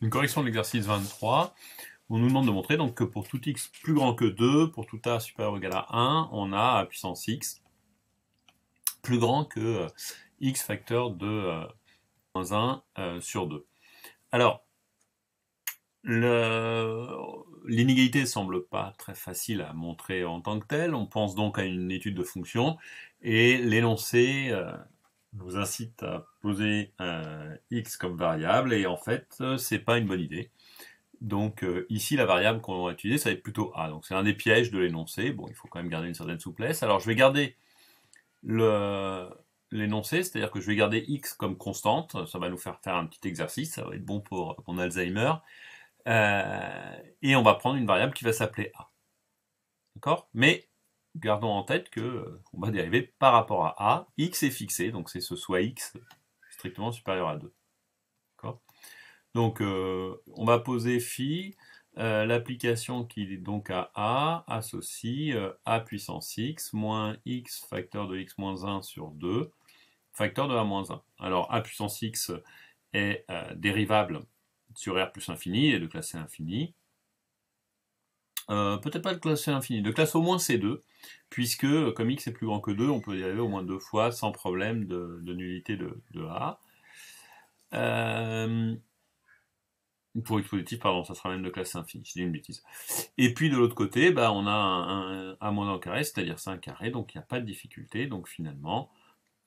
une correction de l'exercice 23, on nous demande de montrer donc, que pour tout x plus grand que 2, pour tout a supérieur ou égal à 1, on a à puissance x plus grand que x facteur de moins 1 sur 2. Alors, l'inégalité ne semble pas très facile à montrer en tant que telle. On pense donc à une étude de fonction, et l'énoncé nous incite à poser x comme variable, et en fait, c'est pas une bonne idée. Donc ici, la variable qu'on va utiliser, ça va être plutôt a. Donc c'est un des pièges de l'énoncé. Bon, il faut quand même garder une certaine souplesse. Alors je vais garder l'énoncé, c'est-à-dire que je vais garder x comme constante. Ça va nous faire un petit exercice, ça va être bon pour mon Alzheimer. Et on va prendre une variable qui va s'appeler a. D'accord? Mais gardons en tête que on va dériver par rapport à a. X est fixé, donc c'est ce soit x strictement supérieur à 2. D'accord? Donc on va poser phi, l'application qui est donc à a associe a puissance x moins x facteur de x moins 1 sur 2 facteur de a moins 1. Alors a puissance x est dérivable sur r plus infini et de classe C infini. Peut-être pas de classe C infini, de classe au moins C2, puisque comme x est plus grand que 2, on peut dériver au moins 2 fois sans problème de nullité de a. Pour x positif, pardon, ça sera même de classe infinie, je dis une bêtise. Et puis de l'autre côté, bah, on a un a moins 1 au carré, c'est-à-dire 5 carré, donc il n'y a pas de difficulté, donc finalement,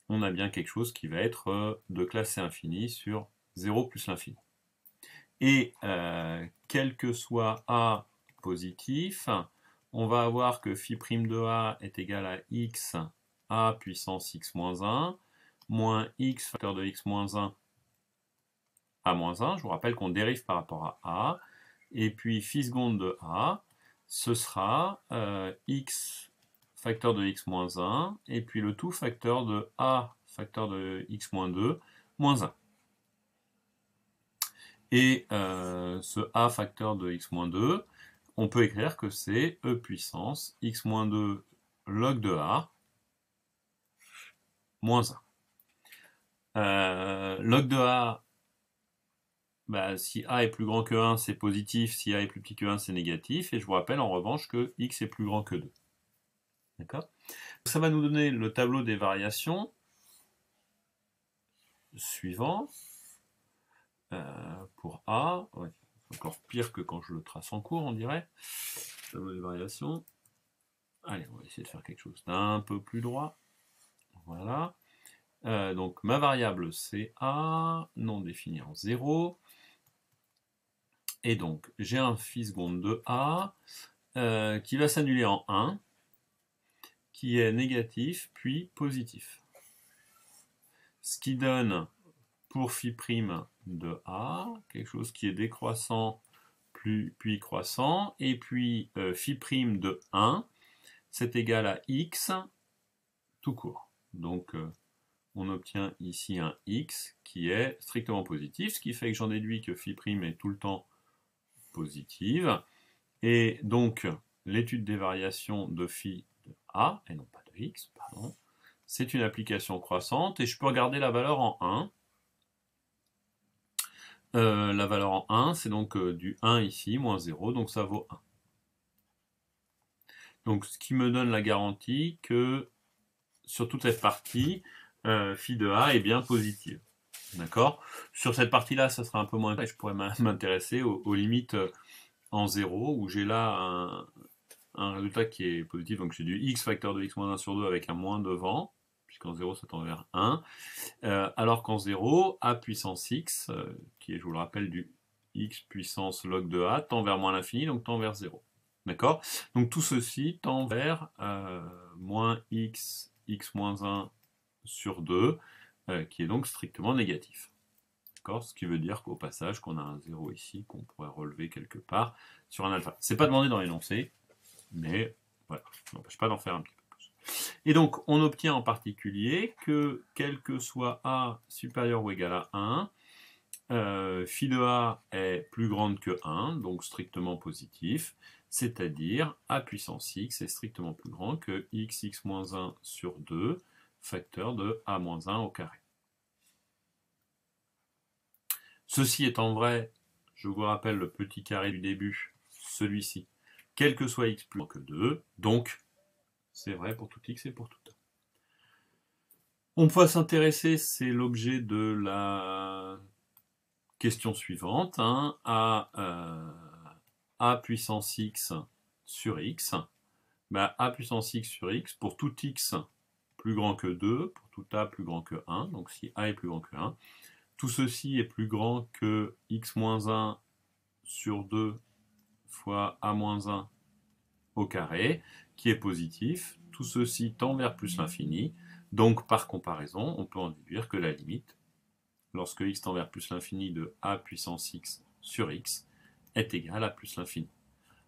on a bien quelque chose qui va être de classe C infini sur 0 plus l'infini. Et quel que soit a positif, on va avoir que phi' de a est égal à x a puissance x moins 1, moins x facteur de x moins 1 a moins 1, je vous rappelle qu'on dérive par rapport à a, et puis phi seconde de a, ce sera x facteur de x moins 1, et puis le tout facteur de a facteur de x moins 2, moins 1. Et ce a facteur de x moins 2, on peut écrire que c'est e puissance x moins 2 log de a moins 1. Log de a, bah, si a est plus grand que 1, c'est positif, si a est plus petit que 1, c'est négatif, et je vous rappelle en revanche que x est plus grand que 2. D'accord? Ça va nous donner le tableau des variations suivant. Pour a, ouais, c'est encore pire que quand je le trace en cours, on dirait. Tableau des variations. Allez, on va essayer de faire quelque chose d'un peu plus droit. Voilà. Donc ma variable c'est a, non définie en 0. Et donc j'ai un phi seconde de a qui va s'annuler en 1, qui est négatif puis positif. Ce qui donne pour phi' de a quelque chose qui est décroissant puis croissant, et puis phi' de 1, c'est égal à x tout court. Donc on obtient ici un x qui est strictement positif, ce qui fait que j'en déduis que phi' est tout le temps positive. Et donc, l'étude des variations de phi de a, et non pas de x, pardon, c'est une application croissante, et je peux regarder la valeur en 1. La valeur en 1, c'est donc du 1 ici, moins 0, donc ça vaut 1. Donc, ce qui me donne la garantie que sur toute cette partie, phi de a est bien positive. D'accord? Sur cette partie-là, ça sera un peu moins. Je pourrais m'intéresser aux limites en 0, où j'ai là un résultat qui est positif. Donc j'ai du x facteur de x moins 1 sur 2 avec un moins devant, puisqu'en 0, ça tend vers 1. Alors qu'en 0, a puissance x, qui est, je vous le rappelle, du x puissance log de a, tend vers moins l'infini, donc tend vers 0. D'accord? Donc tout ceci tend vers moins x moins 1 sur 2, qui est donc strictement négatif. D'accord? Ce qui veut dire qu'au passage, qu'on a un 0 ici, qu'on pourrait relever quelque part sur un alpha. C'est pas demandé dans l'énoncé, mais voilà, ça n'empêche pas d'en faire un petit peu plus. Et donc, on obtient en particulier que, quel que soit a supérieur ou égal à 1, phi de a est plus grande que 1, donc strictement positif, c'est-à-dire a puissance x est strictement plus grand que x moins 1 sur 2, facteur de a moins 1 au carré. Ceci étant vrai, je vous rappelle le petit carré du début, celui-ci, quel que soit x plus grand que 2, donc c'est vrai pour tout x et pour tout a. On peut s'intéresser, c'est l'objet de la question suivante, hein, a puissance x sur x. Bah, a puissance x sur x, pour tout x plus grand que 2, pour tout a plus grand que 1, donc si a est plus grand que 1, tout ceci est plus grand que x moins 1 sur 2 fois a moins 1 au carré, qui est positif. Tout ceci tend vers plus l'infini. Donc, par comparaison, on peut en déduire que la limite, lorsque x tend vers plus l'infini de a puissance x sur x, est égale à plus l'infini.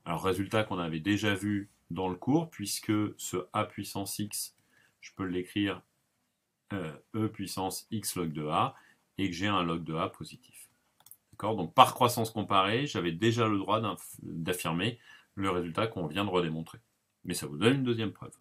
Alors, résultat qu'on avait déjà vu dans le cours, puisque ce a puissance x, je peux l'écrire e puissance x log de a, et que j'ai un log de a positif. Donc, par croissance comparée, j'avais déjà le droit d'affirmer le résultat qu'on vient de redémontrer. Mais ça vous donne une deuxième preuve.